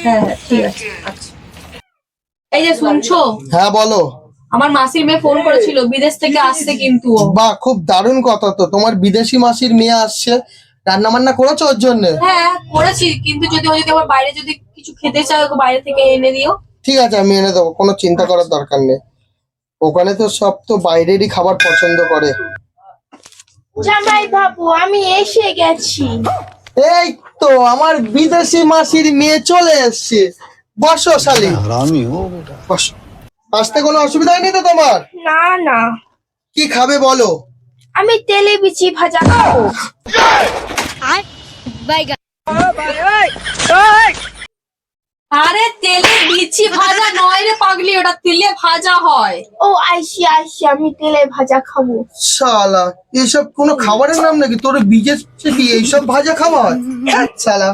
হ্যাঁ হ্যাঁ ঠিক আছে। আচ্ছা এই যে শুনছো, হ্যাঁ বলো। আমার মাসির মেয়ে ফোন করেছিল, বিদেশ থেকে আসছে কিন্তু ও। বাহ, খুব দারুণ কথা তো, তোমার বিদেশি মাসির মেয়ে আসছে। রান্না বান্না করেছো ওর জন্য? হ্যাঁ করেছি, কিন্তু যদি ও যদি আবার বাইরে যদি কিছু খেতে চায় ওকে বাইরে থেকে এনে দিও। ঠিক আছে, আমি এনে দেবো, কোনো চিন্তা করার দরকার নেই। ওখানে তো সব তো বাইরেরই খাবার পছন্দ করে। জামাই বাবু আমি এসে গেছি। এই তো আমার বিদেশি মাসির মেয়ে চলে এসছে। বসো শালি, বসো। আসতে কোনো অসুবিধা হয়নি তো তোমার? না না, কি খাবে বলো? আমি তেলে বিচি ভাজা খাবো। আরে তেলে বিচি ভাজা নয় রে পাগলি, ওটা তেলে ভাজা হয়। ও আইসি আইসি, আমি তেলে ভাজা খাবো। শালা, এইসব কোনো খাবারের নাম নাকি? তোর বিদেশ কি এইসব ভাজা খাওয়া হয়? শালা।